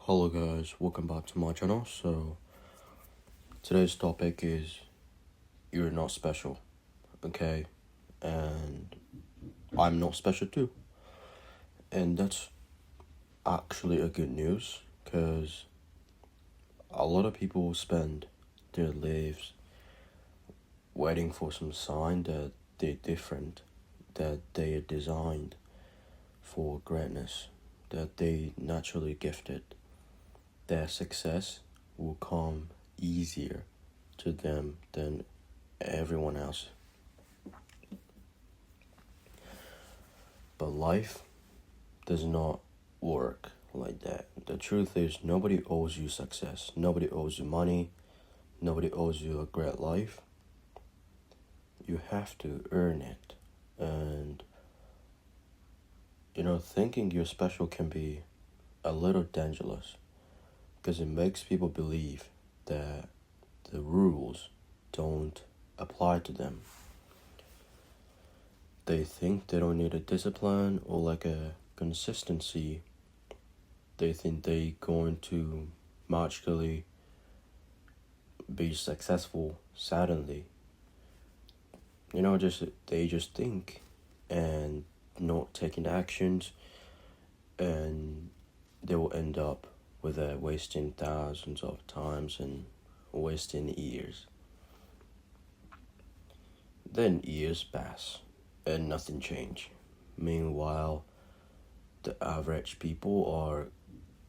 Hello guys, welcome back to my channel. So today's topic is you're not special, okay? And I'm not special too. And that's actually a good news because a lot of people spend their lives waiting for some sign that they're different, that they are designed for greatness, that they naturally gifted. Their success will come easier to them than everyone else. But life does not work like that. The truth is, nobody owes you success. Nobody owes you money. Nobody owes you a great life. You have to earn it. And, thinking you're special can be a little dangerous because it makes people believe that the rules don't apply to them. They think they don't need a discipline or like a consistency. They think they're going to magically be successful suddenly. They just think and not taking actions, and they will end up with wasting thousands of times and wasting years. Then years pass and nothing change. Meanwhile, the average people are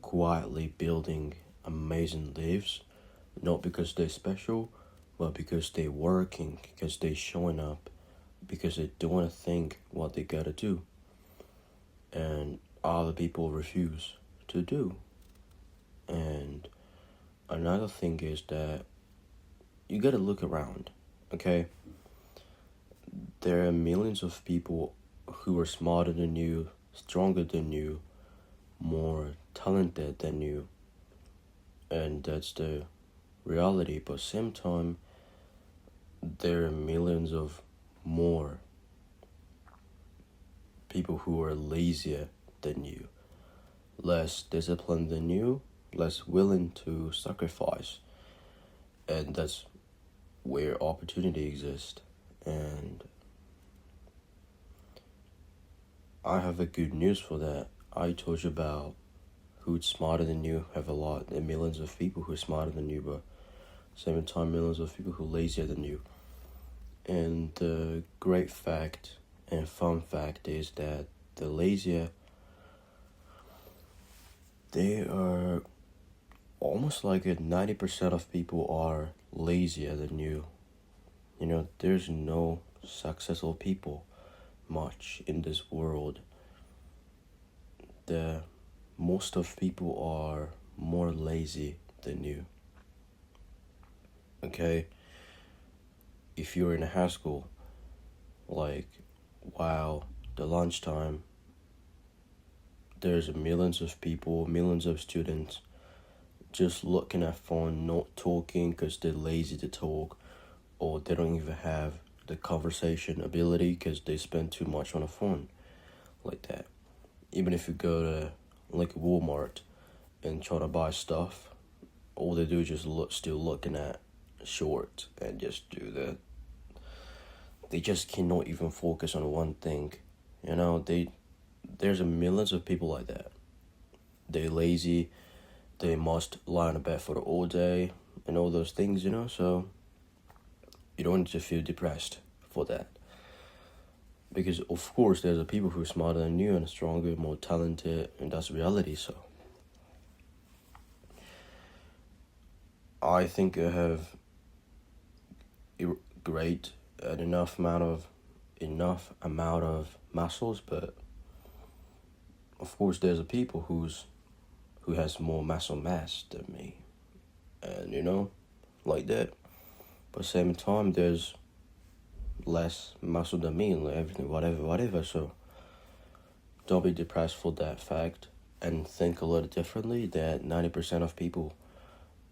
quietly building amazing lives, not because they're special, but because they're working, because they're showing up, because they're doing a thing what they gotta do. And other people refuse to do. And another thing is that you gotta look around, okay? There are millions of people who are smarter than you, stronger than you, more talented than you, and that's the reality. But same time, there are millions of more people who are lazier than you, less disciplined than you, less willing to sacrifice, and that's where opportunity exists. And I have a good news for that. I told you about who's smarter than you, have a lot, and millions of people who are smarter than you, but same time millions of people who are lazier than you. And the great fact and fun fact is that the lazier, they are almost like 90% of people are lazier than you. There's no successful people much in this world. The most of people are more lazy than you. Okay? If you're in a high school, while the lunchtime, there's millions of people, millions of students just looking at phone, not talking because they're lazy to talk, or they don't even have the conversation ability because they spend too much on a phone like that. Even if you go to Walmart and try to buy stuff, all they do is just still looking at shorts and just do that. They just cannot even focus on one thing. There's millions of people like that. They're lazy. They must lie on a bed for all day and all those things, so you don't need to feel depressed for that. Because of course there's people who are smarter than you and stronger, more talented, and that's reality. So I think I have great and enough amount of muscles, but of course there's people who has more muscle mass than me, and like that. But same time, there's less muscle than me and everything, whatever. So don't be depressed for that fact, and think a little differently that 90% of people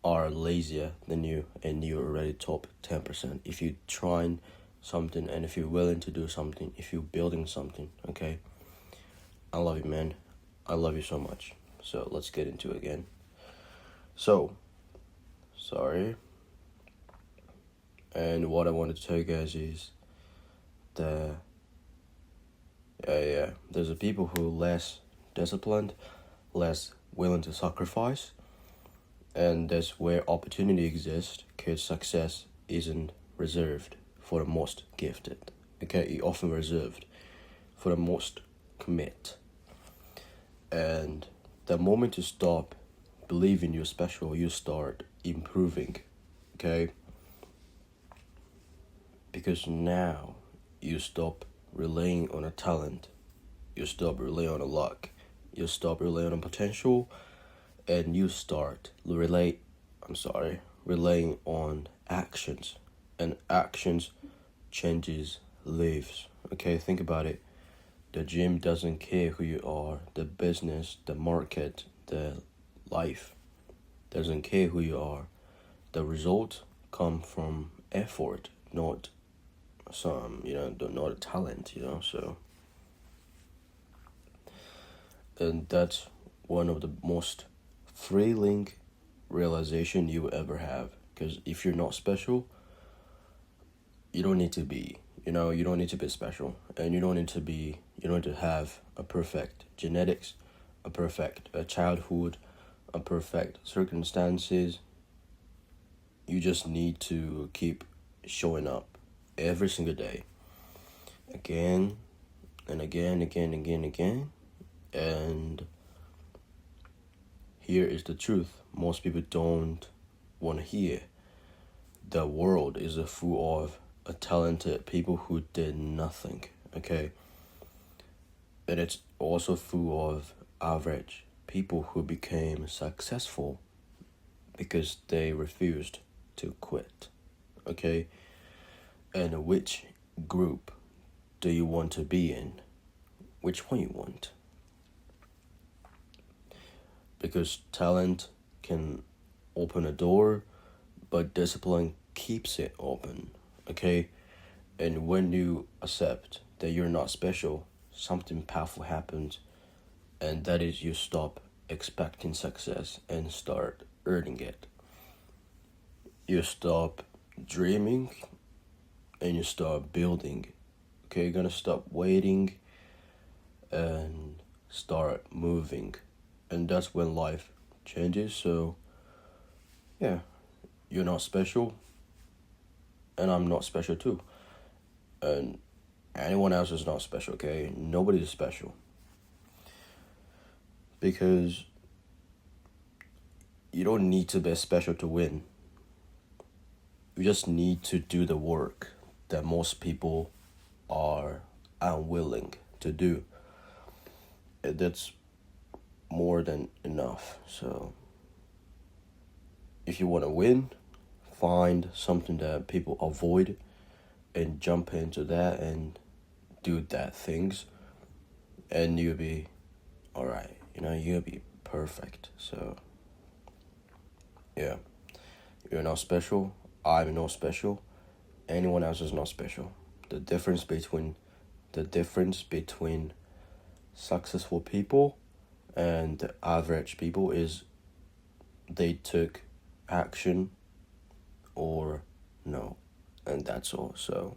are lazier than you, and you're already top 10%. If you're trying something, and if you're willing to do something, if you're building something, okay? I love you, man. I love you so much. So let's get into it again. So, sorry. And what I wanted to tell you guys is that there's a people who less disciplined, less willing to sacrifice, and that's where opportunity exists, because success isn't reserved for the most gifted. Okay, it's often reserved for the most commit. And the moment you stop believing you're special, you start improving. Okay, because now you stop relying on a talent, you stop relying on a luck, you stop relying on potential, and you start relying on actions, and actions changes lives. Okay, think about it. The gym doesn't care who you are, the business, the market, the life doesn't care who you are. The result come from effort, not not a talent, so. And that's one of the most thrilling realization you will ever have, because if you're not special, you don't need to be, you don't need to be special, and you don't need to have a perfect genetics, a perfect childhood, a perfect circumstances. You just need to keep showing up every single day, again and again, again. And here is the truth most people don't want to hear. The world is full of talented people who did nothing, okay? And it's also full of average people who became successful because they refused to quit, okay? And which group do you want to be in? Which one you want? Because talent can open a door, but discipline keeps it open, okay? And when you accept that you're not special, something powerful happens, and that is you stop expecting success and start earning it. You stop dreaming and you start building. Okay, you're gonna stop waiting and start moving. And that's when life changes. So, yeah, you're not special, and I'm not special too. And anyone else is not special, okay? Nobody is special. Because you don't need to be special to win. You just need to do the work that most people are unwilling to do. And that's more than enough. So if you want to win, find something that people avoid and jump into that and do that things, and you'll be all right. You'll be perfect. So yeah, you're not special, I'm not special, anyone else is not special. The difference between successful people and the average people is they took action or no, and that's all. So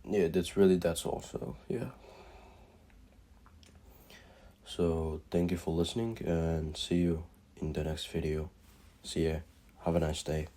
yeah, that's all. So yeah, so thank you for listening, and see you in the next video. See ya. Have a nice day.